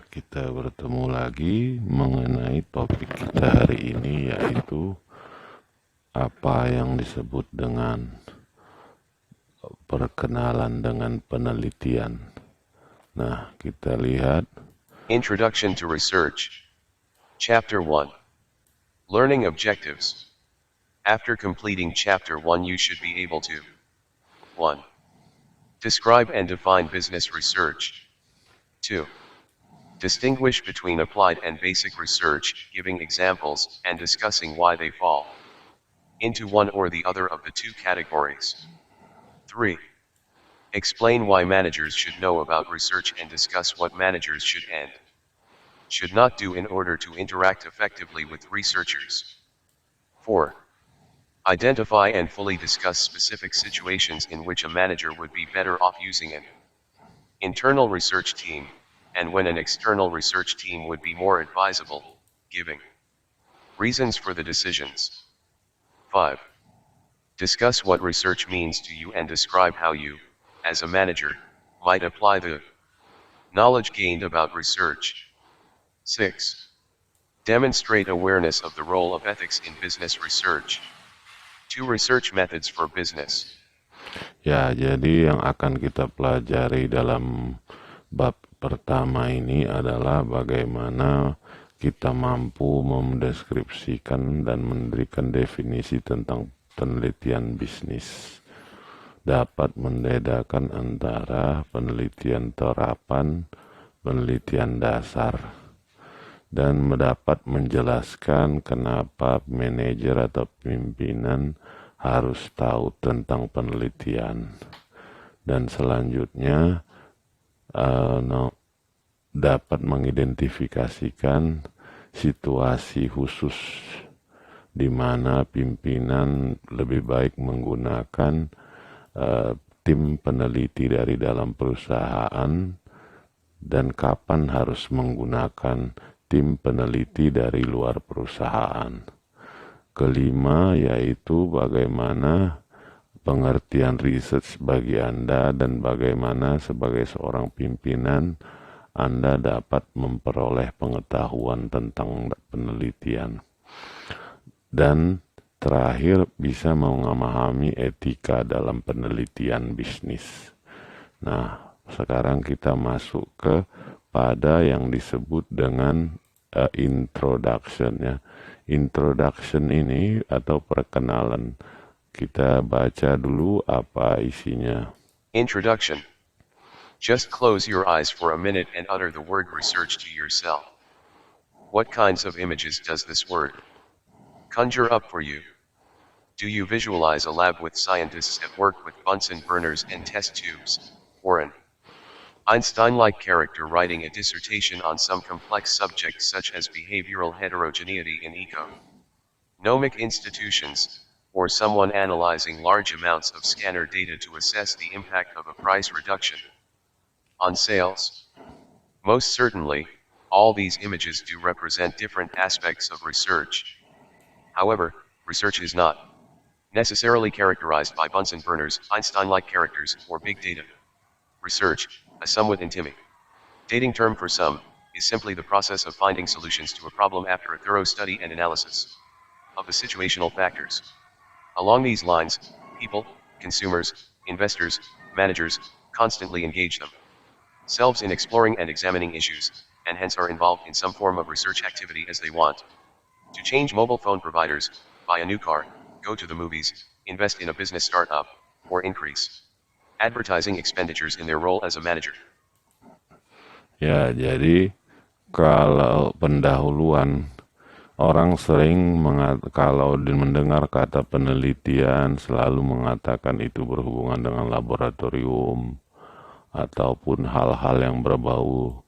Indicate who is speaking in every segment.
Speaker 1: Kita bertemu lagi mengenai topik kita hari ini, yaitu apa yang disebut dengan perkenalan dengan penelitian. Nah, kita lihat
Speaker 2: Introduction to Research. Chapter 1. Learning Objectives. After completing Chapter 1, you should be able to 1. Describe and define business research. 2. Distinguish between applied and basic research, giving examples and discussing why they fall into one or the other of the two categories. 3. Explain why managers should know about research and discuss what managers should and should not do in order to interact effectively with researchers. 4. Identify and fully discuss specific situations in which a manager would be better off using an internal research team, and when an external research team would be more advisable, giving reasons for the decisions. 5. Discuss what research means to you and describe how you, as a manager, might apply the knowledge gained about research. 6. Demonstrate awareness of the role of ethics in business research. 2 research methods for business.
Speaker 1: ya, jadi yang akan kita pelajari dalam bab pertama ini adalah bagaimana kita mampu mendeskripsikan dan memberikan definisi tentang penelitian bisnis. Dapat membedakan antara penelitian terapan, penelitian dasar, dan dapat menjelaskan kenapa manajer atau pimpinan harus tahu tentang penelitian. Dan selanjutnya dapat mengidentifikasikan situasi khusus di mana pimpinan lebih baik menggunakan tim peneliti dari dalam perusahaan dan kapan harus menggunakan tim peneliti dari luar perusahaan. Kelima, yaitu bagaimana pengertian research bagi Anda dan bagaimana sebagai seorang pimpinan Anda dapat memperoleh pengetahuan tentang penelitian. Dan terakhir, bisa memahami etika dalam penelitian bisnis. Nah, sekarang kita masuk ke pada yang disebut dengan introduction ya. Introduction ini atau perkenalan, kita baca dulu apa isinya.
Speaker 2: Introduction. Just close your eyes for a minute and utter the word research to yourself. What kinds of images does this word conjure up for you? Do you visualize a lab with scientists at work with Bunsen burners and test tubes, or an Einstein-like character writing a dissertation on some complex subject such as behavioral heterogeneity in economic institutions, or someone analyzing large amounts of scanner data to assess the impact of a price reduction on sales? Most certainly, all these images do represent different aspects of research. However, research is not necessarily characterized by Bunsen burners, Einstein-like characters, or big data. Research, a somewhat intimidating term for some, is simply the process of finding solutions to a problem after a thorough study and analysis of the situational factors. Along these lines, people, consumers, investors, managers, constantly engage themselves in exploring and examining issues, and hence are involved in some form of research activity as they want to change mobile phone providers, buy a new car, go to the movies, invest in a business startup, or increase advertising expenditures in their role as a manager.
Speaker 1: Ya, jadi kalau pendahuluan, orang sering kalau mendengar kata penelitian selalu mengatakan itu berhubungan dengan laboratorium ataupun hal-hal yang berbau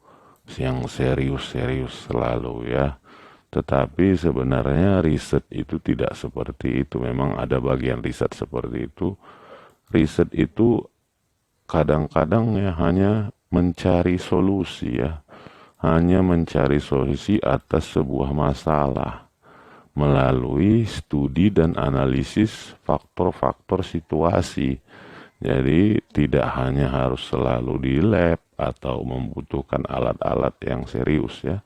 Speaker 1: yang serius-serius selalu ya. Tetapi sebenarnya riset itu tidak seperti itu. Memang ada bagian riset seperti itu. Riset itu kadang-kadang ya hanya mencari solusi ya. Hanya mencari solusi atas sebuah masalah melalui studi dan analisis faktor-faktor situasi. Jadi tidak hanya harus selalu di lab, atau membutuhkan alat-alat yang serius ya.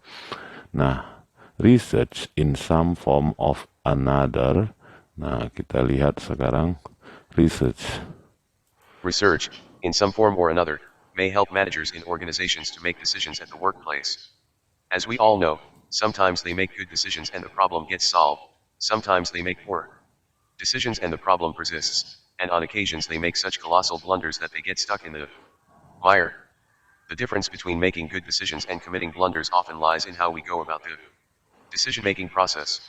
Speaker 1: Nah, research in some form of another. Nah, kita lihat sekarang research.
Speaker 2: Research, in some form or another, may help managers in organizations to make decisions at the workplace. As we all know, sometimes they make good decisions and the problem gets solved, sometimes they make poor decisions and the problem persists, and on occasions they make such colossal blunders that they get stuck in the mire. The difference between making good decisions and committing blunders often lies in how we go about the decision-making process.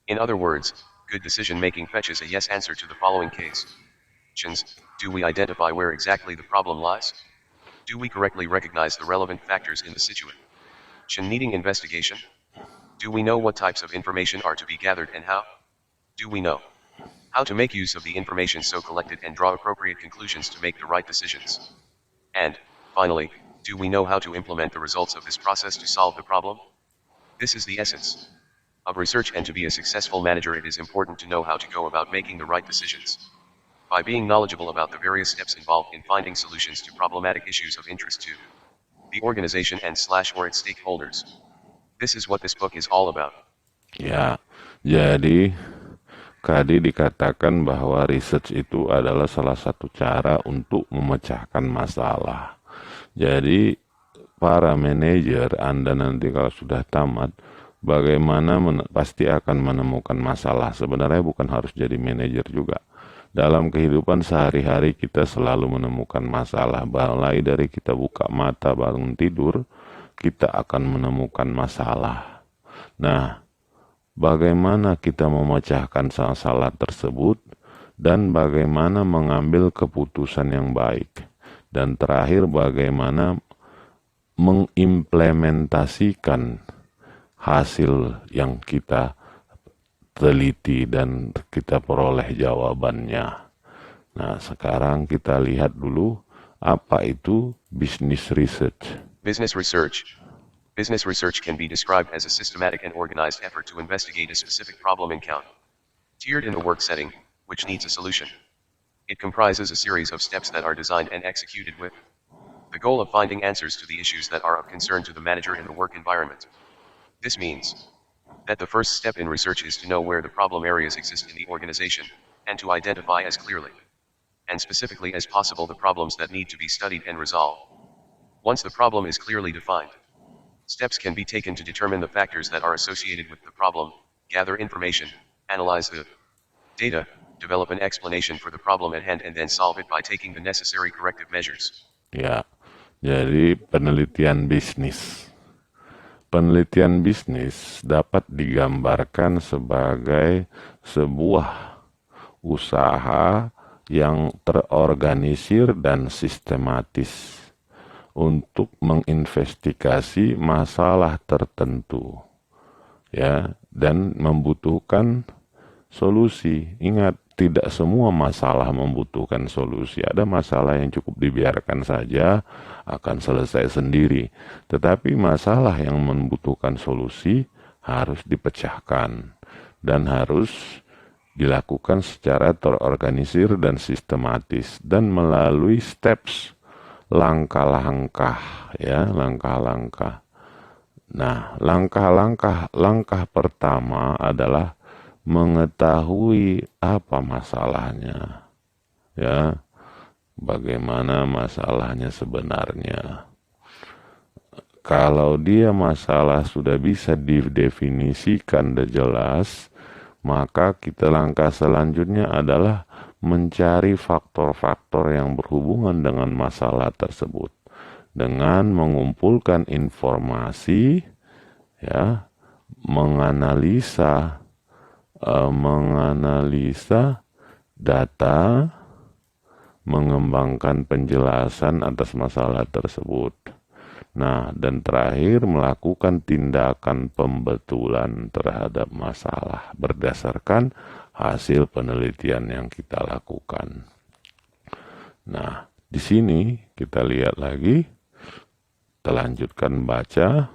Speaker 2: In other words, good decision-making fetches a yes answer to the following case. Do we identify where exactly the problem lies? Do we correctly recognize the relevant factors in the situation needing investigation? Do we know what types of information are to be gathered and how? Do we know how to make use of the information so collected and draw appropriate conclusions to make the right decisions? And, finally, do we know how to implement the results of this process to solve the problem? This is the essence of research, and to be a successful manager it is important to know how to go about making the right decisions. By being knowledgeable about the various steps involved in finding solutions to problematic issues of interest to the organization and/or its stakeholders. This is what this book is all about.
Speaker 1: Ya, jadi tadi dikatakan bahwa research itu adalah salah satu cara untuk memecahkan masalah. Jadi para manajer Anda nanti kalau sudah tamat, bagaimana pasti akan menemukan masalah. Sebenarnya bukan harus jadi manajer juga. Dalam kehidupan sehari-hari kita selalu menemukan masalah. Mulai dari kita buka mata bangun tidur, kita akan menemukan masalah. Nah, bagaimana kita memecahkan masalah tersebut dan bagaimana mengambil keputusan yang baik. Dan terakhir bagaimana mengimplementasikan hasil yang kita teliti dan kita peroleh jawabannya. Nah, sekarang kita lihat dulu apa itu business research.
Speaker 2: Business research. Business research can be described as a systematic and organized effort to investigate a specific problem encountered in the work setting, which needs a solution. It comprises a series of steps that are designed and executed with the goal of finding answers to the issues that are of concern to the manager in the work environment. This means that the first step in research is to know where the problem areas exist in the organization, and to identify as clearly and specifically as possible the problems that need to be studied and resolved. Once the problem is clearly defined, steps can be taken to determine the factors that are associated with the problem, gather information, analyze the data, develop an explanation for the problem at hand, and then solve it by taking the necessary corrective measures.
Speaker 1: Ya, jadi penelitian bisnis. Penelitian bisnis dapat digambarkan sebagai sebuah usaha yang terorganisir dan sistematis untuk menginvestigasi masalah tertentu, ya, dan membutuhkan solusi. Ingat, tidak semua masalah membutuhkan solusi. Ada masalah yang cukup dibiarkan saja akan selesai sendiri. Tetapi masalah yang membutuhkan solusi harus dipecahkan dan harus dilakukan secara terorganisir dan sistematis dan melalui steps, langkah-langkah, ya, langkah-langkah. Nah, langkah pertama adalah mengetahui apa masalahnya, ya, bagaimana masalahnya sebenarnya. Kalau dia masalah sudah bisa didefinisikan dan jelas, maka kita langkah selanjutnya adalah mencari faktor-faktor yang berhubungan dengan masalah tersebut dengan mengumpulkan informasi, ya, menganalisa data, mengembangkan penjelasan atas masalah tersebut. Nah, dan terakhir melakukan tindakan pembetulan terhadap masalah berdasarkan hasil penelitian yang kita lakukan. Nah, di sini kita lihat lagi, kita lanjutkan baca.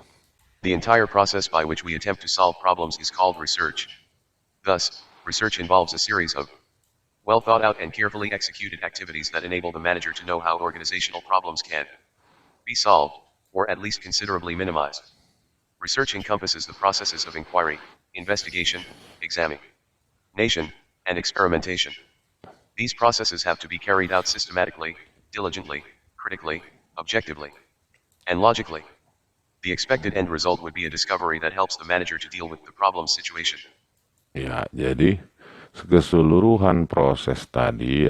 Speaker 2: The entire process by which we attempt to solve problems is called research. Thus, research involves a series of well thought out and carefully executed activities that enable the manager to know how organizational problems can be solved, or at least considerably minimized. Research encompasses the processes of inquiry, investigation, examination, and experimentation. These processes have to be carried out systematically, diligently, critically, objectively, and logically. The expected end result would be a discovery that helps the manager to deal with the problem situation.
Speaker 1: Ya, jadi keseluruhan proses tadi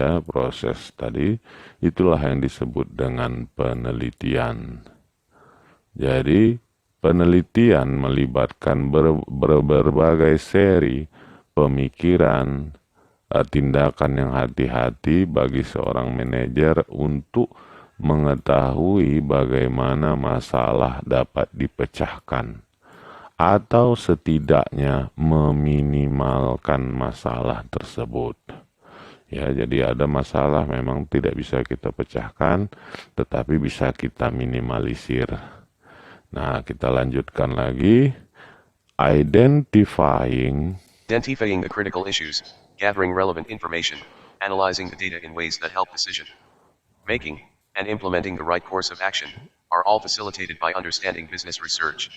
Speaker 1: itulah yang disebut dengan penelitian. Jadi penelitian melibatkan berbagai seri pemikiran, tindakan yang hati-hati bagi seorang manajer untuk mengetahui bagaimana masalah dapat dipecahkan atau setidaknya meminimalkan masalah tersebut. Ya, jadi ada masalah memang tidak bisa kita pecahkan, tetapi bisa kita minimalisir. Nah, kita lanjutkan lagi. Identifying
Speaker 2: the critical issues, gathering relevant information, analyzing the data in ways that help decision making, and implementing the right course of action, are all facilitated by understanding business research.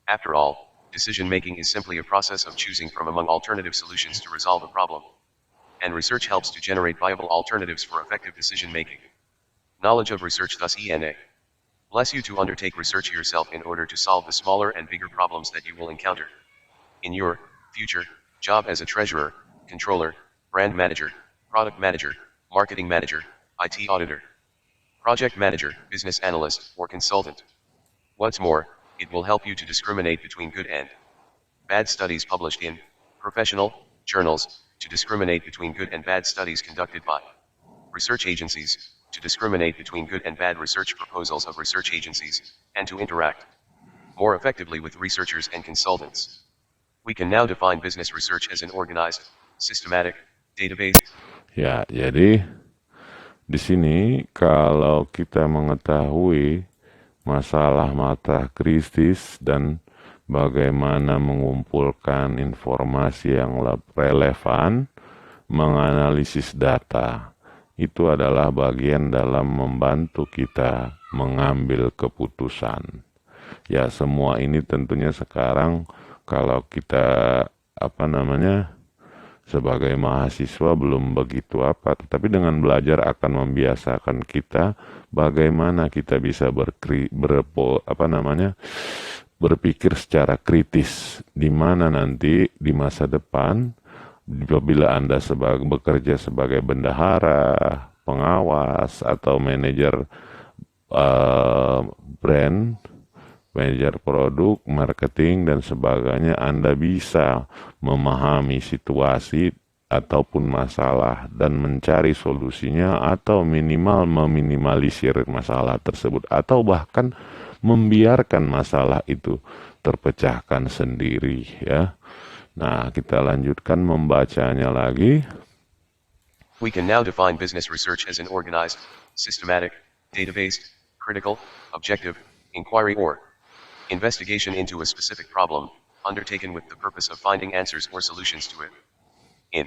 Speaker 2: After all, decision making is simply a process of choosing from among alternative solutions to resolve a problem. And research helps to generate viable alternatives for effective decision making. Knowledge of research thus bless you to undertake research yourself in order to solve the smaller and bigger problems that you will encounter in your future job as a treasurer, controller, brand manager, product manager, marketing manager, IT auditor, project manager, business analyst, or consultant. What's more, it will help you to discriminate between good and bad studies published in professional journals, to discriminate between good and bad studies conducted by research agencies, to discriminate between good and bad research proposals of research agencies, and to interact more effectively with researchers and consultants. We can now define business research as an organized, systematic, database.
Speaker 1: Ya, jadi di sini kalau kita mengetahui masalah mata kritis dan bagaimana mengumpulkan informasi yang relevan, menganalisis data, itu adalah bagian dalam membantu kita mengambil keputusan. Ya, semua ini tentunya sekarang kalau kita sebagai mahasiswa belum begitu tetapi dengan belajar akan membiasakan kita bagaimana kita bisa berpikir secara kritis, di mana nanti di masa depan apabila Anda bekerja sebagai bendahara, pengawas, atau manajer brand, manajer produk, marketing, dan sebagainya, Anda bisa memahami situasi ataupun masalah dan mencari solusinya, atau minimal meminimalisir masalah tersebut, atau bahkan membiarkan masalah itu terpecahkan sendiri, ya. Nah, kita lanjutkan membacanya lagi.
Speaker 2: We can now define business research as an organized, systematic, data-based, critical, objective, inquiry or investigation into a specific problem, undertaken with the purpose of finding answers or solutions to it. In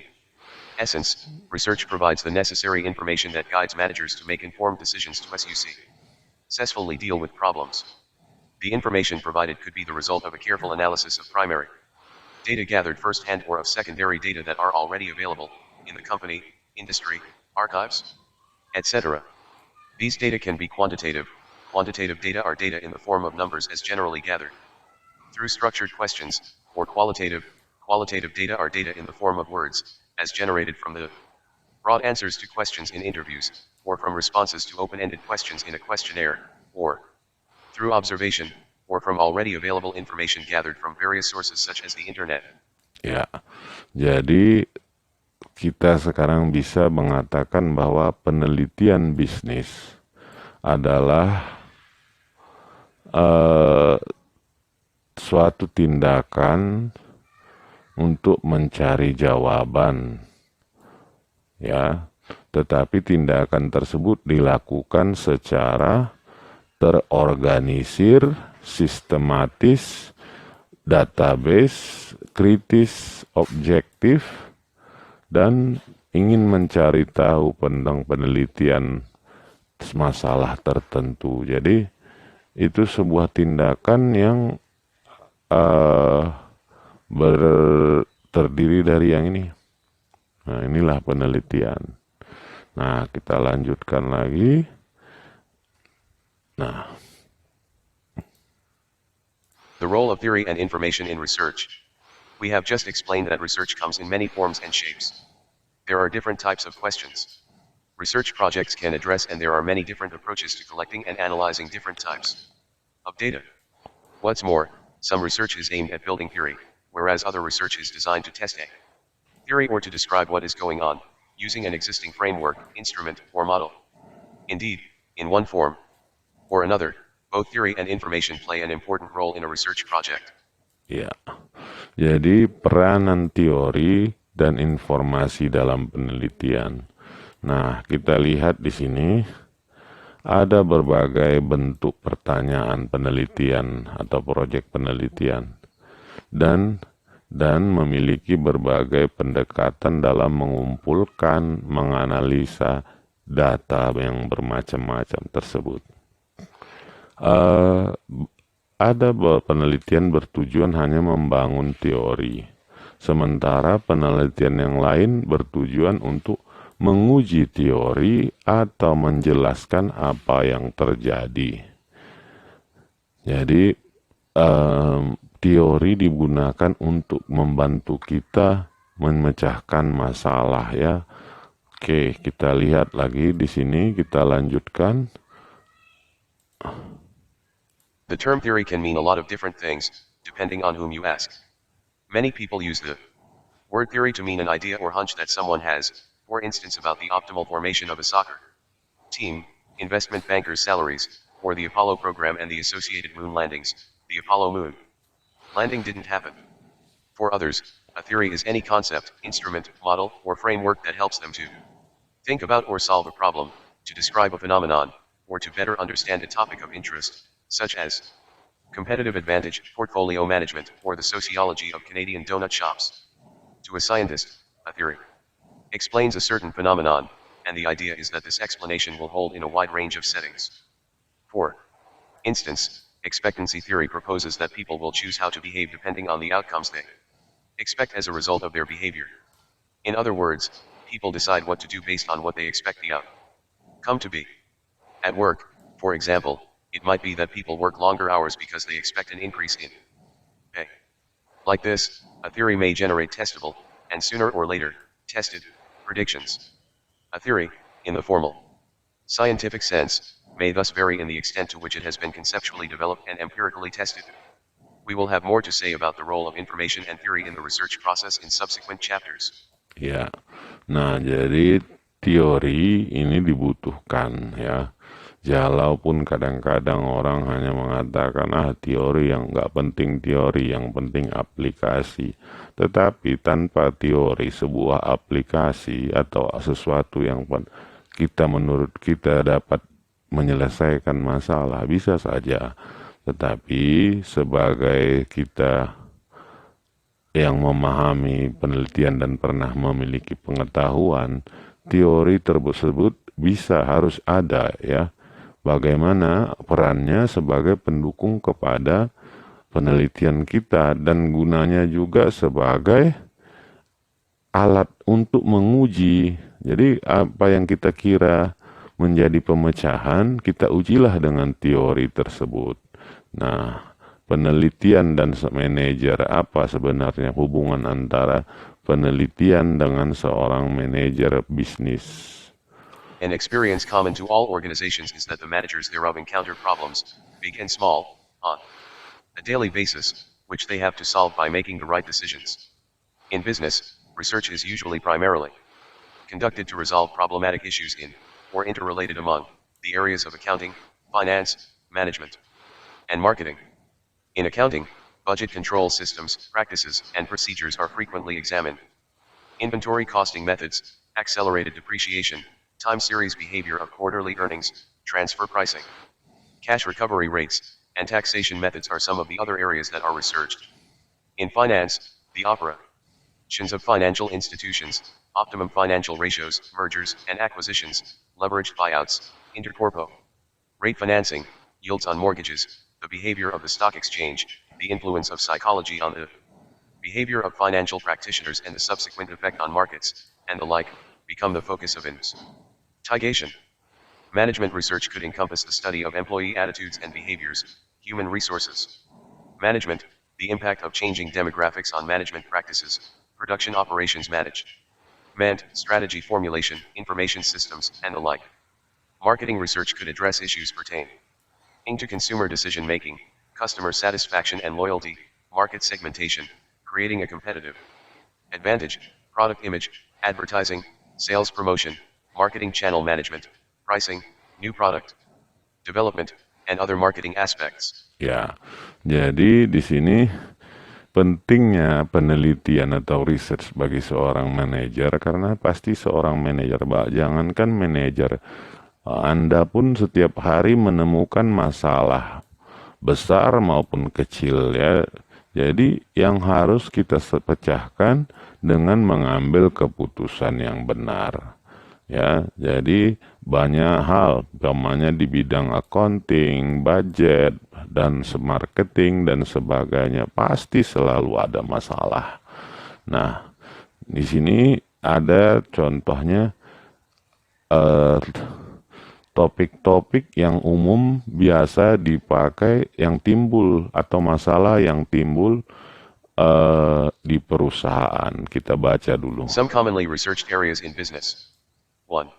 Speaker 2: essence, research provides the necessary information that guides managers to make informed decisions to successfully deal with problems. The information provided could be the result of a careful analysis of primary data gathered firsthand or of secondary data that are already available in the company, industry, archives, etc. These data can be quantitative. Quantitative data are data in the form of numbers as generally gathered through structured questions, or qualitative data are data in the form of words, as generated from the broad answers to questions in interviews, or from responses to open-ended questions in a questionnaire, or through observation, or from already available information gathered from various sources such as the internet.
Speaker 1: Ya, jadi kita sekarang bisa mengatakan bahwa penelitian bisnis adalah suatu tindakan untuk mencari jawaban, ya. Tetapi tindakan tersebut dilakukan secara terorganisir, sistematis, database, kritis, objektif, dan ingin mencari tahu tentang penelitian masalah tertentu. Jadi itu sebuah tindakan yang eh, terdiri dari yang ini. Nah, inilah penelitian. Nah, kita lanjutkan lagi. Nah,
Speaker 2: The role of theory and information in research. We have just explained that research comes in many forms and shapes. There are different types of questions research projects can address, and there are many different approaches to collecting and analyzing different types of data. What's more, some research is aimed at building theory, whereas other research is designed to test a theory or to describe what is going on, using an existing framework, instrument, or model. Indeed, in one form or another, both theory and information play an important role in a research project.
Speaker 1: ya. Jadi peranan teori dan informasi dalam penelitian. Nah, kita lihat di sini ada berbagai bentuk pertanyaan penelitian atau proyek penelitian dan memiliki berbagai pendekatan dalam mengumpulkan, menganalisa data yang bermacam-macam tersebut. Ada penelitian bertujuan hanya membangun teori, sementara penelitian yang lain bertujuan untuk menguji teori atau menjelaskan apa yang terjadi. Jadi, teori digunakan untuk membantu kita memecahkan masalah ya. Oke, kita lihat lagi di sini, kita lanjutkan.
Speaker 2: The term theory can mean a lot of different things, depending on whom you ask. Many people use the word theory to mean an idea or hunch that someone has, for instance about the optimal formation of a soccer team, investment bankers' salaries, or the Apollo program and the associated moon landings. The Apollo moon landing didn't happen. For others, a theory is any concept, instrument, model, or framework that helps them to think about or solve a problem, to describe a phenomenon, or to better understand a topic of interest, such as competitive advantage, portfolio management, or the sociology of Canadian donut shops. To a scientist, a theory explains a certain phenomenon, and the idea is that this explanation will hold in a wide range of settings. For instance, expectancy theory proposes that people will choose how to behave depending on the outcomes they expect as a result of their behavior. In other words, people decide what to do based on what they expect the outcome to be. At work, for example, it might be that people work longer hours because they expect an increase in pay. Like this, a theory may generate testable, and sooner or later, tested, predictions. A theory, in the formal, scientific sense, may thus vary in the extent to which it has been conceptually developed and empirically tested. We will have more to say about the role of information and theory in the research process in subsequent chapters.
Speaker 1: Ya, nah jadi teori ini dibutuhkan ya. Walaupun kadang-kadang orang hanya mengatakan teori yang nggak penting teori, yang penting aplikasi. Tetapi tanpa teori sebuah aplikasi atau sesuatu yang kita menurut kita dapat menyelesaikan masalah bisa saja. Tetapi sebagai kita yang memahami penelitian dan pernah memiliki pengetahuan, teori tersebut harus ada ya. Bagaimana perannya sebagai pendukung kepada penelitian kita dan gunanya juga sebagai alat untuk menguji. Jadi apa yang kita kira menjadi pemecahan, kita ujilah dengan teori tersebut. Nah, penelitian dan manajer, apa sebenarnya hubungan antara penelitian dengan seorang manajer bisnis?
Speaker 2: An experience common to all organizations is that the managers thereof encounter problems, big and small, on a daily basis, which they have to solve by making the right decisions. In business, research is usually primarily conducted to resolve problematic issues in, or interrelated among, the areas of accounting, finance, management, and marketing. In accounting, budget control systems, practices, and procedures are frequently examined. Inventory costing methods, accelerated depreciation, time series behavior of quarterly earnings, transfer pricing, cash recovery rates, and taxation methods are some of the other areas that are researched. In finance, the operations of financial institutions, optimum financial ratios, mergers and acquisitions, leveraged buyouts, intercorpo, rate financing, yields on mortgages, the behavior of the stock exchange, the influence of psychology on the behavior of financial practitioners and the subsequent effect on markets, and the like, become the focus of investigation. Management research could encompass the study of employee attitudes and behaviors, human resources management, the impact of changing demographics on management practices, production operations management, strategy formulation, information systems, and the like. Marketing research could address issues pertaining to consumer decision making, customer satisfaction and loyalty, market segmentation, creating a competitive advantage, product image, advertising, sales promotion, marketing channel management, pricing, new product development, and other marketing aspects.
Speaker 1: Ya, jadi di sini pentingnya penelitian atau research bagi seorang manajer, karena pasti seorang manajer, jangankan manajer, Anda pun setiap hari menemukan masalah besar maupun kecil ya. Jadi yang harus kita pecahkan dengan mengambil keputusan yang benar. Ya, jadi banyak hal, umpamanya di bidang accounting, budget, dan marketing dan sebagainya, pasti selalu ada masalah. Nah, di sini ada contohnya topik-topik yang umum biasa dipakai, yang timbul atau masalah yang timbul di perusahaan. Kita baca dulu.
Speaker 2: Some commonly researched areas in business. 1.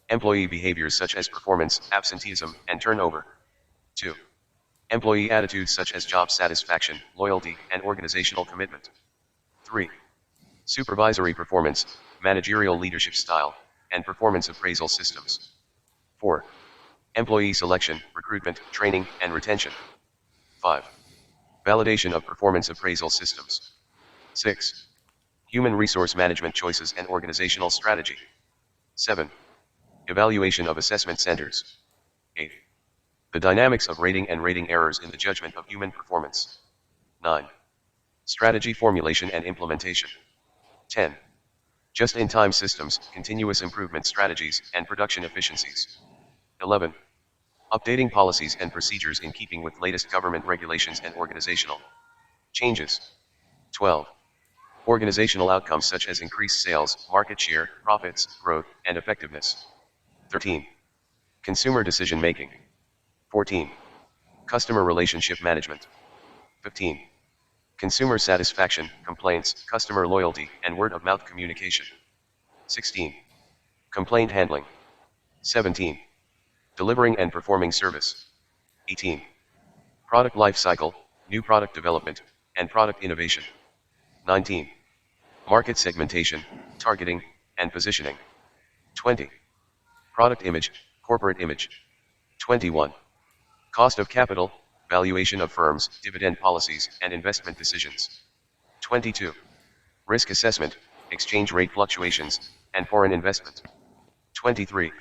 Speaker 2: Employee behaviors such as performance, absenteeism, and turnover. 2. Employee attitudes such as job satisfaction, loyalty, and organizational commitment. 3. Supervisory performance, managerial leadership style, and performance appraisal systems. 4. Employee selection, recruitment, training, and retention. 5. Validation of performance appraisal systems. 6. Human resource management choices and organizational strategy. 7. Evaluation of assessment centers. 8. The dynamics of rating and rating errors in the judgment of human performance. 9. Strategy formulation and implementation. 10. Just-in-time systems, continuous improvement strategies, and production efficiencies. 11. Updating policies and procedures in keeping with latest government regulations and organizational changes. 12. Organizational outcomes such as increased sales, market share, profits, growth, and effectiveness. 13. Consumer decision making. 14. Customer relationship management. 15. Consumer satisfaction, complaints, customer loyalty, and word-of-mouth communication. 16. Complaint handling. 17. Delivering and performing service. 18. Product life cycle, new product development, and product innovation. 19. Market segmentation, targeting, and positioning. 20. Product image, corporate image. 21. Cost of capital, valuation of firms, dividend policies, and investment decisions. 22. Risk assessment, exchange rate fluctuations, and foreign investment. 23.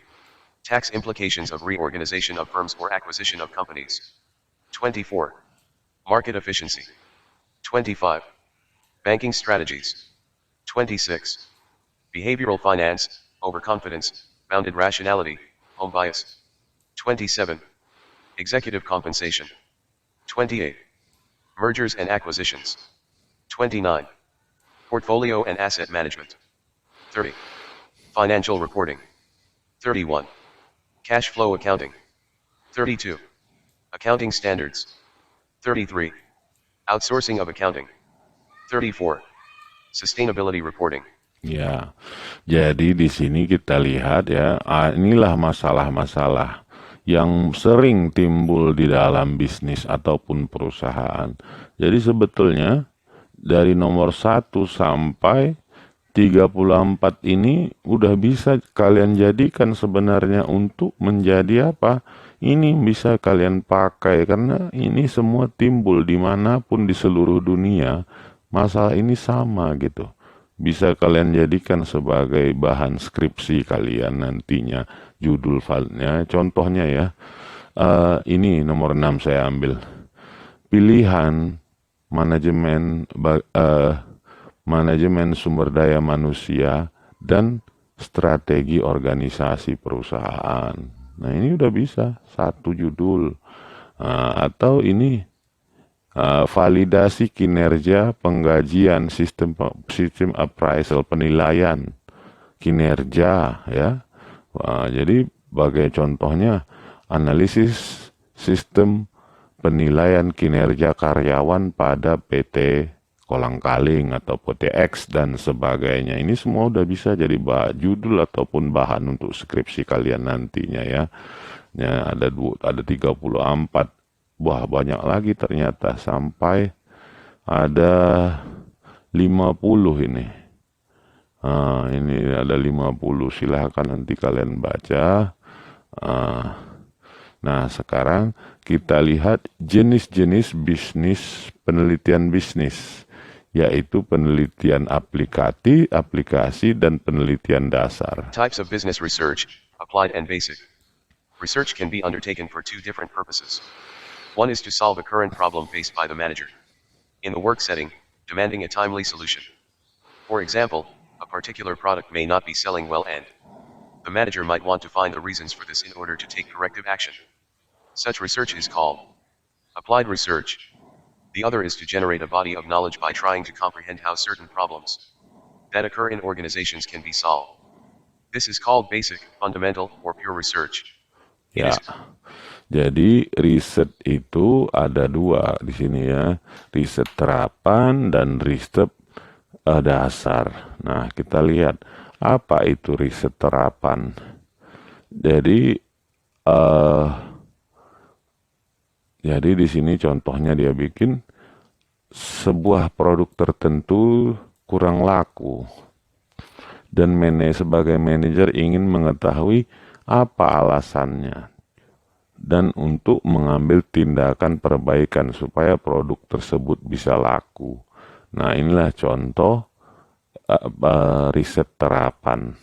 Speaker 2: Tax implications of reorganization of firms or acquisition of companies. 24. Market efficiency. 25. Banking strategies. 26. Behavioral finance, overconfidence, bounded rationality, home bias. 27. Executive compensation. 28. Mergers and acquisitions. 29. Portfolio and asset management. 30. Financial reporting. 31. Cash flow accounting. 32. Accounting standards. 33. Outsourcing of accounting. 34. Sustainability reporting.
Speaker 1: Ya, jadi di sini kita lihat ya, inilah masalah-masalah yang sering timbul di dalam bisnis ataupun perusahaan. Jadi sebetulnya dari nomor 1 sampai 34 ini udah bisa kalian jadikan sebenarnya untuk menjadi apa? Ini bisa kalian pakai karena ini semua timbul dimanapun di seluruh dunia. Masalah ini sama gitu. Bisa kalian jadikan sebagai bahan skripsi kalian nantinya, judul filenya. Contohnya ya, ini nomor 6 saya ambil. Pilihan manajemen sumber daya manusia dan strategi organisasi perusahaan. Nah ini udah bisa satu judul. Atau ini validasi kinerja penggajian sistem appraisal penilaian kinerja ya. Jadi sebagai contohnya analisis sistem penilaian kinerja karyawan pada PT Kolang-Kaling atau PTX dan sebagainya. Ini semua udah bisa jadi judul ataupun bahan untuk skripsi kalian nantinya ya. Ya, ada 34. Wah, banyak lagi ternyata sampai ada 50 ini. Ini ada 50. Silahkan nanti kalian baca. Nah, sekarang kita lihat jenis-jenis bisnis, penelitian bisnis, yaitu penelitian aplikasi, dan penelitian dasar.
Speaker 2: Types of business research, applied and basic. Research can be undertaken for two different purposes. One is to solve a current problem faced by the manager in the work setting, demanding a timely solution. For example, a particular product may not be selling well and the manager might want to find the reasons for this in order to take corrective action. Such research is called applied research. The other is to generate a body of knowledge by trying to comprehend how certain problems that occur in organizations can be solved. This is called basic, fundamental, or pure research.
Speaker 1: Ya, jadi riset itu ada dua di sini ya, riset terapan dan riset dasar. Nah, kita lihat apa itu riset terapan. Jadi di sini contohnya dia bikin sebuah produk tertentu kurang laku dan sebagai manajer ingin mengetahui apa alasannya dan untuk mengambil tindakan perbaikan supaya produk tersebut bisa laku. Nah, inilah contoh riset terapan.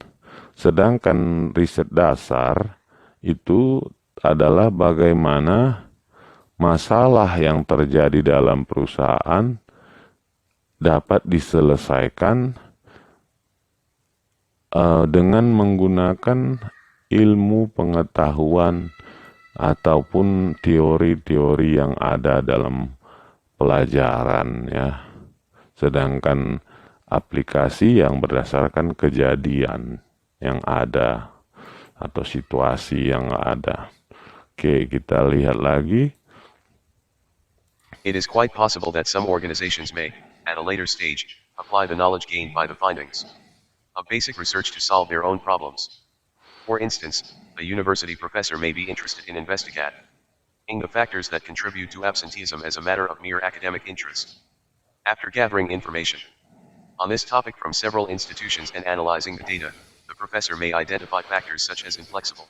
Speaker 1: Sedangkan riset dasar itu adalah bagaimana masalah yang terjadi dalam perusahaan dapat diselesaikan dengan menggunakan ilmu pengetahuan ataupun teori-teori yang ada dalam pelajaran ya. Sedangkan aplikasi yang berdasarkan kejadian yang ada atau situasi yang ada. Oke, kita lihat lagi.
Speaker 2: It is quite possible that some organizations may, at a later stage, apply the knowledge gained by the findings of basic research to solve their own problems. For instance, a university professor may be interested in investigating the factors that contribute to absenteeism as a matter of mere academic interest. After gathering information on this topic from several institutions and analyzing the data, the professor may identify factors such as inflexible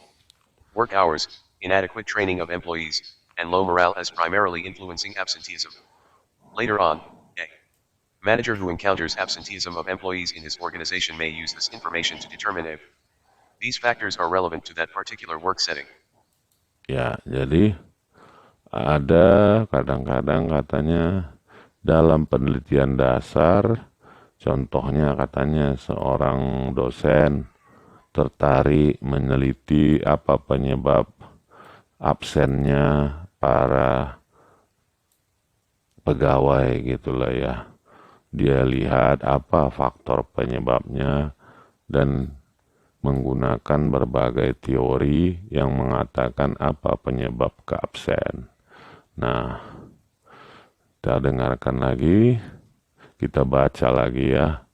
Speaker 2: work hours, inadequate training of employees, and low morale as primarily influencing absenteeism. Later on, a manager who encounters absenteeism of employees in his organization may use this information to determine if these factors are relevant to that particular work setting.
Speaker 1: Ya, jadi ada kadang-kadang katanya dalam penelitian dasar, contohnya katanya seorang dosen tertarik meneliti apa penyebab absennya para pegawai gitulah ya. Dia lihat apa faktor penyebabnya dan menggunakan berbagai teori yang mengatakan apa penyebab keabsen. Nah, kita dengarkan lagi, kita baca lagi ya.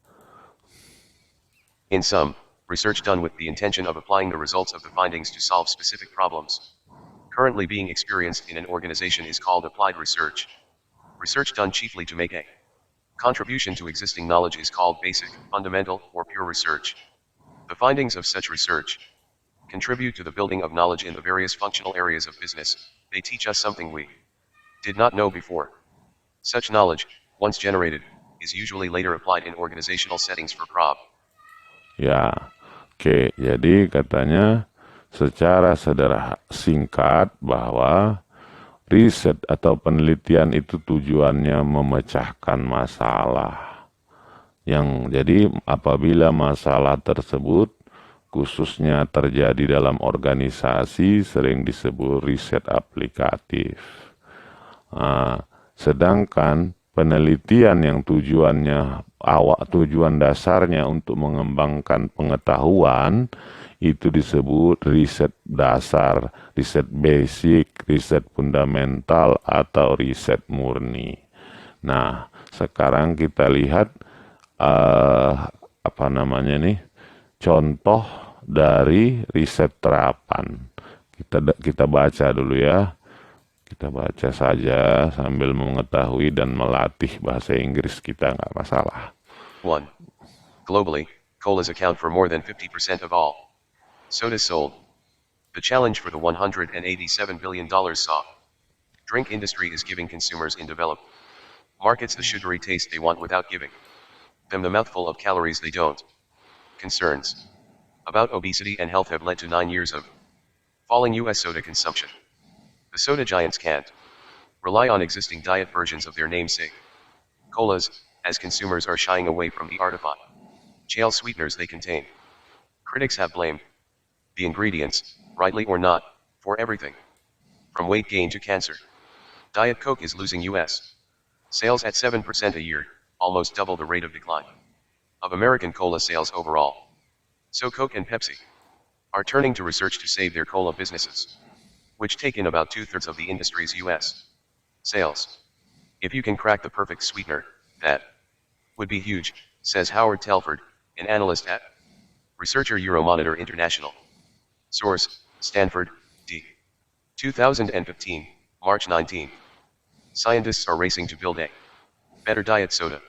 Speaker 2: In sum, research done with the intention of applying the results of the findings to solve specific problems currently being experienced in an organization is called applied research. Research done chiefly to make a contribution to existing knowledge is called basic, fundamental, or pure research. The findings of such research contribute to the building of knowledge in the various functional areas of business. They teach us something we did not know before. Such knowledge, once generated, is usually later applied in organizational settings for prob.
Speaker 1: Ya, oke. Jadi katanya secara singkat bahwa riset atau penelitian itu tujuannya memecahkan masalah. Jadi apabila masalah tersebut khususnya terjadi dalam organisasi sering disebut riset aplikatif. Nah, sedangkan penelitian yang tujuan dasarnya untuk mengembangkan pengetahuan itu disebut riset dasar, riset basic, riset fundamental atau riset murni. Nah, sekarang kita lihat eh, apa namanya nih contoh dari riset terapan. Kita baca dulu ya. Kita baca saja sambil mengetahui dan melatih bahasa Inggris kita, nggak masalah.
Speaker 2: 1. Globally, colas account for more than 50% of all sodas sold. The challenge for the $187 billion soft drink industry is giving consumers in developed markets the sugary taste they want without giving them the mouthful of calories they don't. Concerns about obesity and health have led to 9 years of falling US soda consumption. The soda giants can't rely on existing diet versions of their namesake colas, as consumers are shying away from the artificial sweeteners they contain. Critics have blamed the ingredients, rightly or not, for everything from weight gain to cancer. Diet Coke is losing US sales at 7% a year, almost double the rate of decline of American cola sales overall. So Coke and Pepsi are turning to research to save their cola businesses, which take in about 2/3 of the industry's US sales. If you can crack the perfect sweetener, that would be huge, says Howard Telford, an analyst at researcher Euromonitor International. Source, Stanford, D. 2015, March 19. Scientists are racing to build a better diet soda.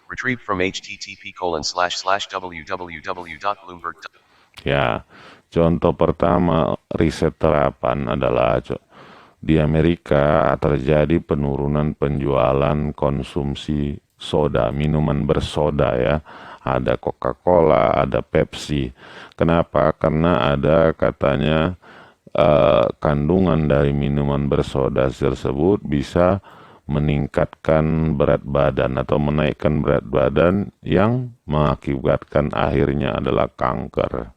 Speaker 2: Retrieved from http://www.bloomberg.
Speaker 1: Ya, contoh pertama riset terapan adalah di Amerika terjadi penurunan penjualan konsumsi soda, minuman bersoda ya. Ada Coca-Cola, ada Pepsi. Kenapa? Karena ada katanya kandungan dari minuman bersoda tersebut bisa meningkatkan berat badan atau menaikkan berat badan yang mengakibatkan akhirnya adalah kanker.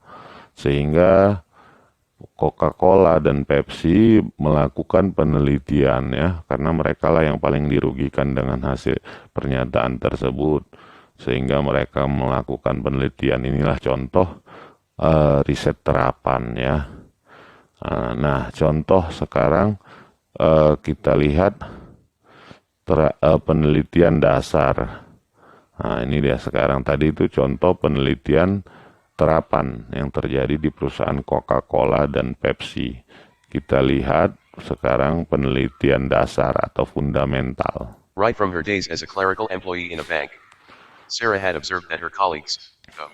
Speaker 1: Sehingga Coca-Cola dan Pepsi melakukan penelitian ya, karena mereka lah yang paling dirugikan dengan hasil pernyataan tersebut. Sehingga mereka melakukan penelitian. Inilah contoh riset terapan ya. Nah, contoh sekarang kita lihat penelitian dasar. Nah, ini dia sekarang. Tadi itu contoh penelitian terapan yang terjadi di perusahaan Coca-Cola dan Pepsi. Kita lihat sekarang penelitian dasar atau fundamental.
Speaker 2: Right from her days as a clerical employee in a bank, Sarah had observed that her colleagues, though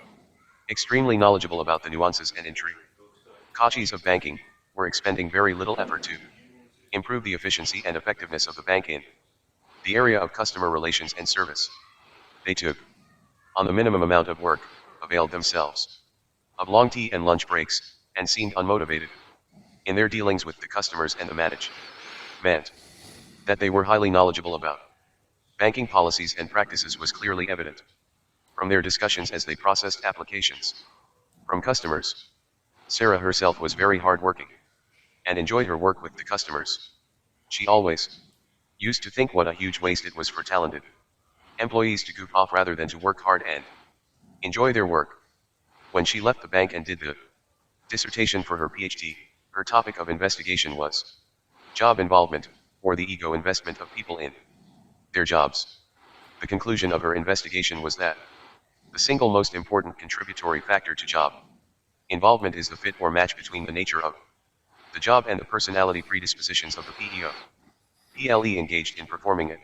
Speaker 2: extremely knowledgeable about the nuances and intricacies of banking, were expending very little effort to improve the efficiency and effectiveness of the bank in the area of customer relations and service. They took on the minimum amount of work, availed themselves of long tea and lunch breaks, and seemed unmotivated in their dealings with the customers and the management. That they were highly knowledgeable about banking policies and practices was clearly evident from their discussions as they processed applications from customers. Sarah herself was very hardworking and enjoyed her work with the customers. She always used to think what a huge waste it was for talented employees to goof off rather than to work hard and enjoy their work. When she left the bank and did the dissertation for her PhD, her topic of investigation was job involvement, or the ego investment of people in their jobs. The conclusion of her investigation was that the single most important contributory factor to job involvement is the fit or match between the nature of the job and the personality predispositions of the PLE engaged in performing it.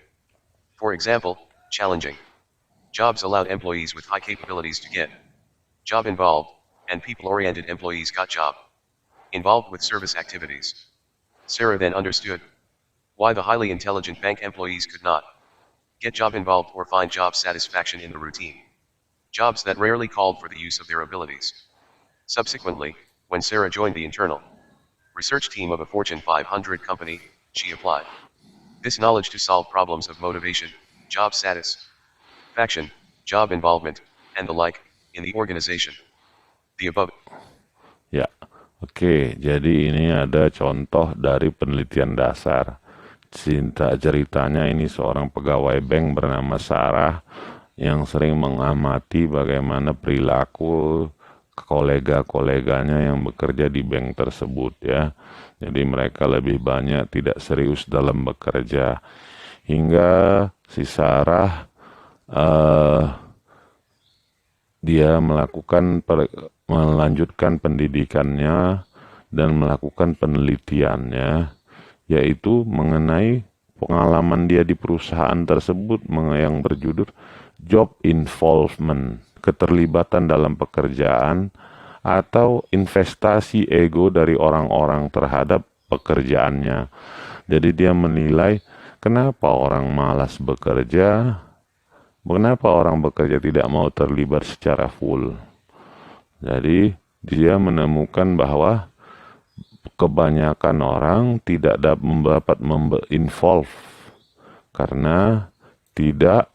Speaker 2: For example, challenging jobs allowed employees with high capabilities to get job involved, and people-oriented employees got job involved with service activities. Sarah then understood why the highly intelligent bank employees could not get job involved or find job satisfaction in the routine jobs that rarely called for the use of their abilities. Subsequently, when Sarah joined the internal research team of a Fortune 500 company, she applied this knowledge to solve problems of motivation, job satisfaction, job involvement, and the like in the organization. The above.
Speaker 1: Ya, oke. Jadi ini ada contoh dari penelitian dasar. ceritanya ini seorang pegawai bank bernama Sarah yang sering mengamati bagaimana perilaku kolega-koleganya yang bekerja di bank tersebut ya. Jadi mereka lebih banyak tidak serius dalam bekerja. Hingga si Sarah eh, dia melanjutkan pendidikannya dan melakukan penelitiannya, yaitu mengenai pengalaman dia di perusahaan tersebut yang berjudul job involvement, keterlibatan dalam pekerjaan atau investasi ego dari orang-orang terhadap pekerjaannya. Jadi dia menilai kenapa orang malas bekerja, kenapa orang bekerja tidak mau terlibat secara full. Jadi dia menemukan bahwa kebanyakan orang tidak dapat involve karena tidak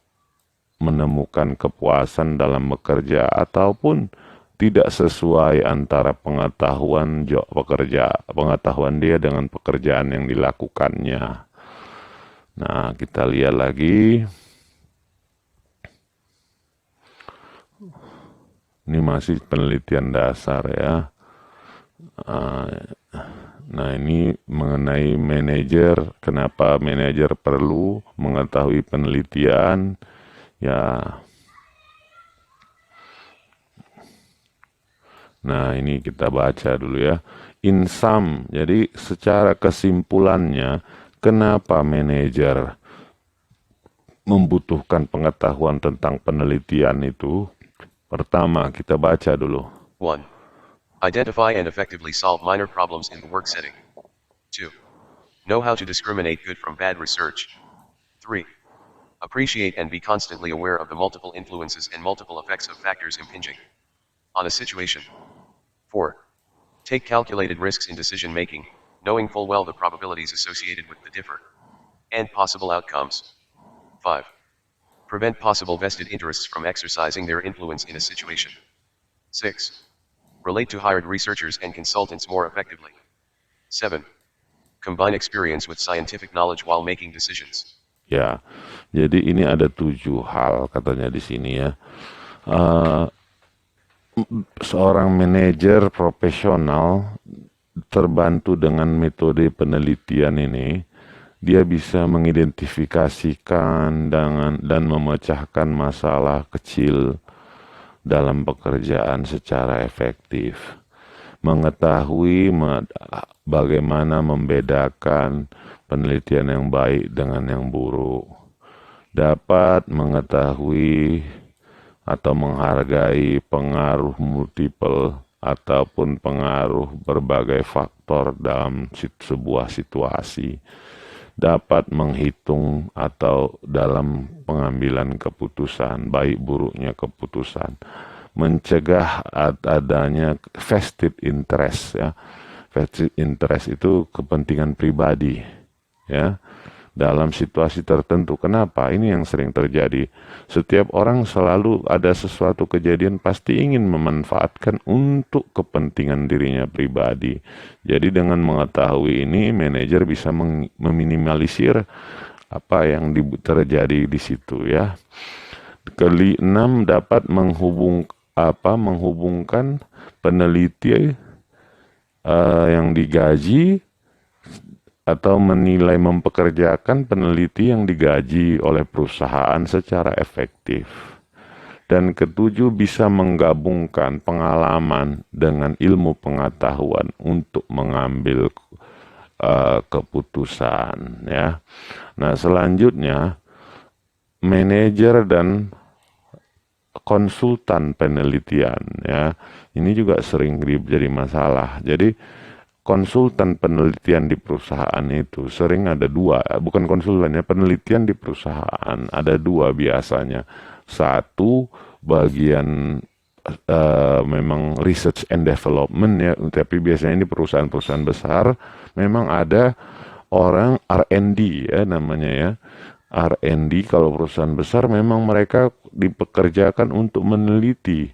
Speaker 1: menemukan kepuasan dalam bekerja ataupun tidak sesuai antara pengetahuan dia dengan pekerjaan yang dilakukannya. Nah, kita lihat lagi. Ini masih penelitian dasar ya. Nah, ini mengenai manajer, kenapa manajer perlu mengetahui penelitian ya. Nah, ini kita baca dulu ya. In sum, jadi secara kesimpulannya, kenapa manajer membutuhkan pengetahuan tentang penelitian itu? Pertama, kita baca dulu.
Speaker 2: 1. Identify and effectively solve minor problems in the work setting. 2. Know how to discriminate good from bad research. 3. Appreciate and be constantly aware of the multiple influences and multiple effects of factors impinging on a situation. 4. Take calculated risks in decision making, knowing full well the probabilities associated with the differ and possible outcomes. 5. Prevent possible vested interests from exercising their influence in a situation. 6. Relate to hired researchers and consultants more effectively. 7. Combine experience with scientific knowledge while making decisions.
Speaker 1: Ya, jadi ini ada 7 hal katanya di sini ya. Seorang manajer profesional terbantu dengan metode penelitian ini, dia bisa mengidentifikasikan dan memecahkan masalah kecil dalam pekerjaan secara efektif. Mengetahui bagaimana membedakan penelitian yang baik dengan yang buruk. Dapat mengetahui atau menghargai pengaruh multiple ataupun pengaruh berbagai faktor dalam sebuah situasi. Dapat menghitung atau dalam pengambilan keputusan, baik buruknya keputusan. Mencegah adanya vested interest ya. Vested interest itu kepentingan pribadi ya. Dalam situasi tertentu. Kenapa? Ini yang sering terjadi. Setiap orang selalu ada sesuatu kejadian pasti ingin memanfaatkan untuk kepentingan dirinya pribadi. Jadi dengan mengetahui ini, manajer bisa meminimalisir apa yang terjadi di situ ya. Keenam, dapat menghubungkan peneliti yang digaji atau menilai mempekerjakan peneliti yang digaji oleh perusahaan secara efektif. Dan ketujuh, bisa menggabungkan pengalaman dengan ilmu pengetahuan untuk mengambil keputusan ya. Nah, selanjutnya manajer dan konsultan penelitian ya. Ini juga sering jadi masalah. Jadi konsultan penelitian di perusahaan itu sering ada dua, bukan konsultannya, penelitian di perusahaan ada dua biasanya. Satu bagian memang research and development ya, tapi biasanya ini perusahaan-perusahaan besar memang ada orang R&D ya namanya ya. R&D kalau perusahaan besar memang mereka dipekerjakan untuk meneliti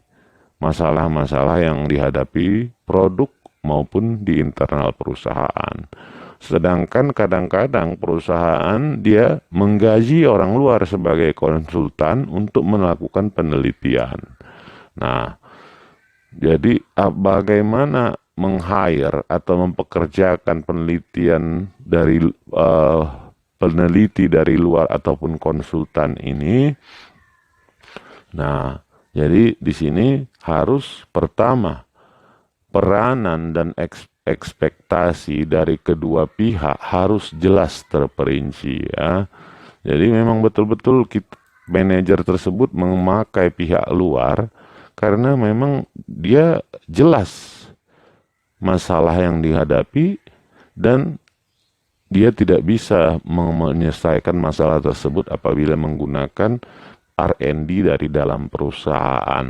Speaker 1: masalah-masalah yang dihadapi produk maupun di internal perusahaan. Sedangkan kadang-kadang perusahaan dia menggaji orang luar sebagai konsultan untuk melakukan penelitian. Nah, jadi bagaimana meng-hire atau mempekerjakan eh, peneliti dari luar ataupun konsultan ini. Nah, jadi di sini harus pertama peranan dan ekspektasi dari kedua pihak harus jelas terperinci ya. Jadi memang betul-betul manajer tersebut memakai pihak luar karena memang dia jelas masalah yang dihadapi dan dia tidak bisa menyelesaikan masalah tersebut apabila menggunakan R&D dari dalam perusahaan.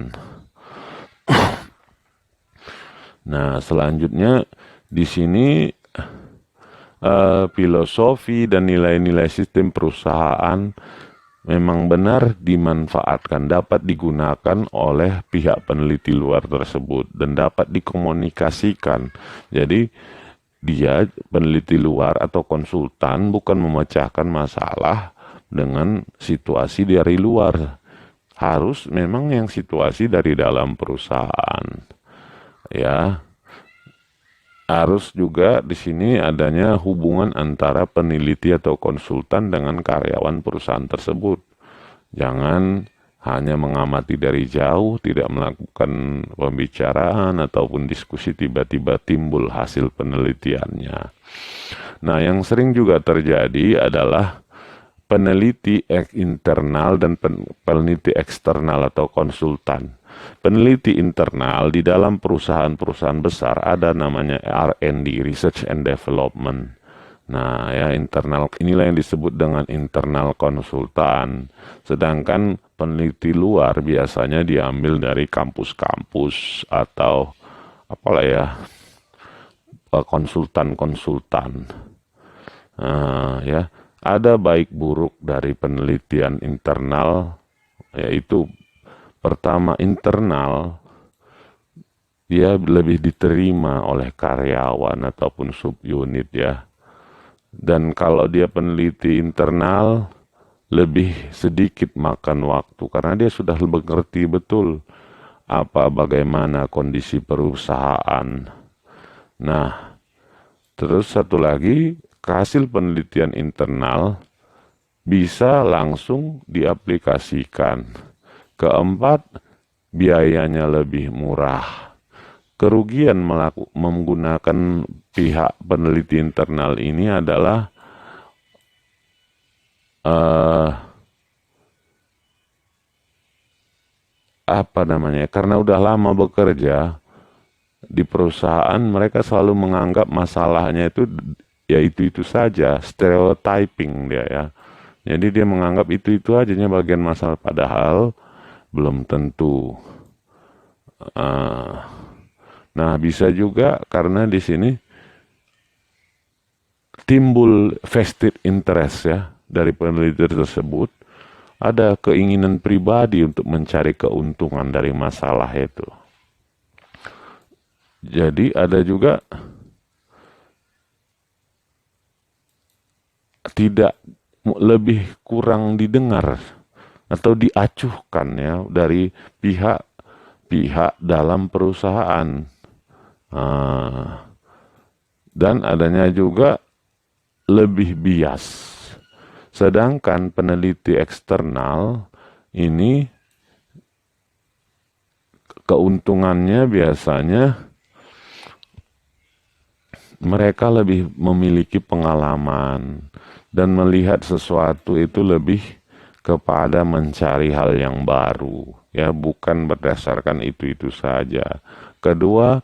Speaker 1: Nah, selanjutnya di sini filosofi dan nilai-nilai sistem perusahaan memang benar dimanfaatkan, dapat digunakan oleh pihak peneliti luar tersebut dan dapat dikomunikasikan. Jadi dia peneliti luar atau konsultan bukan memecahkan masalah dengan situasi dari luar. Harus memang yang situasi dari dalam perusahaan. Ya, harus juga di sini adanya hubungan antara peneliti atau konsultan dengan karyawan perusahaan tersebut. Jangan hanya mengamati dari jauh, tidak melakukan pembicaraan ataupun diskusi, tiba-tiba timbul hasil penelitiannya. Nah, yang sering juga terjadi adalah peneliti internal dan peneliti eksternal atau konsultan. Peneliti internal di dalam perusahaan-perusahaan besar ada namanya R&D, Research and Development. Nah, ya internal inilah yang disebut dengan internal konsultan. Sedangkan peneliti luar biasanya diambil dari kampus-kampus atau apalah ya, konsultan-konsultan. Ya, ada baik buruk dari penelitian internal, yaitu pertama internal dia lebih diterima oleh karyawan ataupun subunit ya. Dan kalau dia peneliti internal lebih sedikit makan waktu karena dia sudah mengerti betul bagaimana kondisi perusahaan. Nah, terus satu lagi, hasil penelitian internal bisa langsung diaplikasikan. Keempat, biayanya lebih murah. Kerugian menggunakan pihak peneliti internal ini adalah karena udah lama bekerja di perusahaan, mereka selalu menganggap masalahnya itu ya itu saja, stereotyping dia ya. Jadi dia menganggap itu aja bagian masalah, padahal belum tentu. Nah, bisa juga karena di sini timbul vested interest ya dari peneliti tersebut, ada keinginan pribadi untuk mencari keuntungan dari masalah itu. Jadi ada juga tidak lebih kurang didengar atau diacuhkan ya dari pihak dalam perusahaan. Dan adanya juga lebih bias. Sedangkan peneliti eksternal ini keuntungannya biasanya mereka lebih memiliki pengalaman dan melihat sesuatu itu lebih kepada mencari hal yang baru, ya bukan berdasarkan itu saja. Kedua,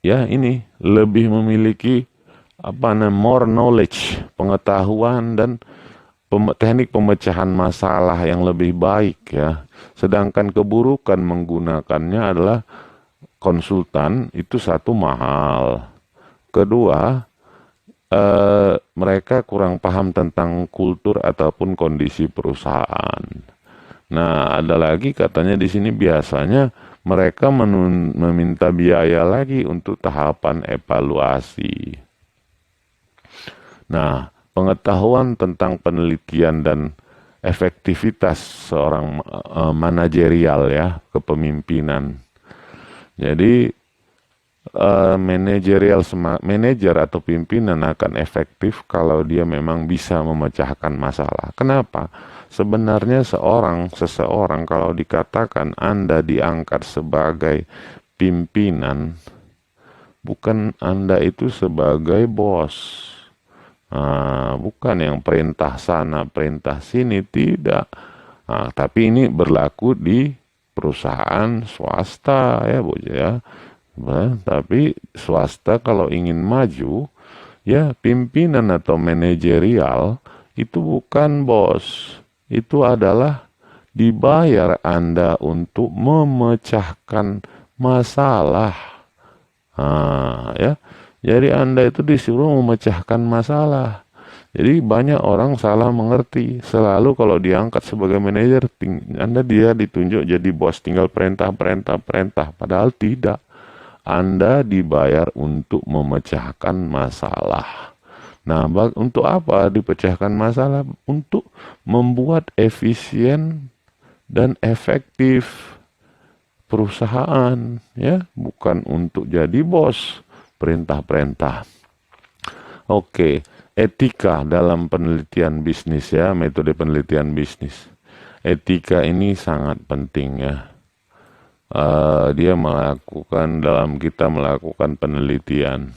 Speaker 1: ya ini lebih memiliki more knowledge, pengetahuan dan teknik pemecahan masalah yang lebih baik ya. Sedangkan keburukan menggunakannya adalah konsultan itu satu mahal. Kedua, mereka kurang paham tentang kultur ataupun kondisi perusahaan. Nah, ada lagi katanya di sini biasanya mereka meminta biaya lagi untuk tahapan evaluasi. Nah, pengetahuan tentang penelitian dan efektivitas seorang manajerial ya, kepemimpinan. Jadi manajer atau pimpinan akan efektif kalau dia memang bisa memecahkan masalah. Kenapa? Sebenarnya seseorang kalau dikatakan Anda diangkat sebagai pimpinan, bukan Anda itu sebagai bos. Bukan yang perintah sana, perintah sini, tidak. Tapi ini berlaku di perusahaan swasta ya Bu ya. Tapi swasta kalau ingin maju, ya pimpinan atau manajerial itu bukan bos. Itu adalah dibayar Anda untuk memecahkan masalah. Ya. Jadi Anda itu disuruh memecahkan masalah. Jadi banyak orang salah mengerti. Selalu kalau diangkat sebagai manajer, dia ditunjuk jadi bos, tinggal perintah. Padahal tidak. Anda dibayar untuk memecahkan masalah. Nah, untuk apa dipecahkan masalah? Untuk membuat efisien dan efektif perusahaan, ya, bukan untuk jadi bos, perintah. Oke, etika dalam penelitian bisnis ya, metode penelitian bisnis. Etika ini sangat penting ya. Dia kita melakukan penelitian.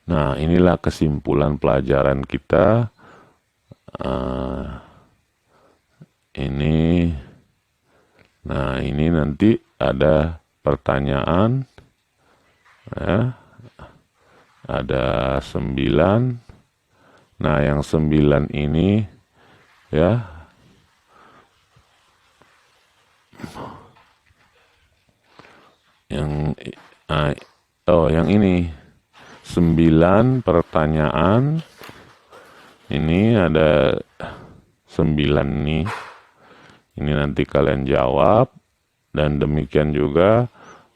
Speaker 1: Nah, inilah kesimpulan pelajaran kita. Ini nanti ada pertanyaan. Ya, ada 9. Nah, yang 9 ini ya. Yang ini 9 pertanyaan. Ini ada 9 nih. Ini nanti kalian jawab. Dan demikian juga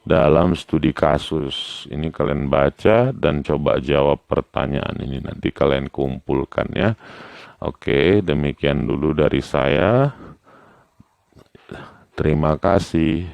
Speaker 1: dalam studi kasus. Ini kalian baca dan coba jawab pertanyaan ini. Nanti kalian kumpulkan ya. Oke, demikian dulu dari saya. Terima kasih.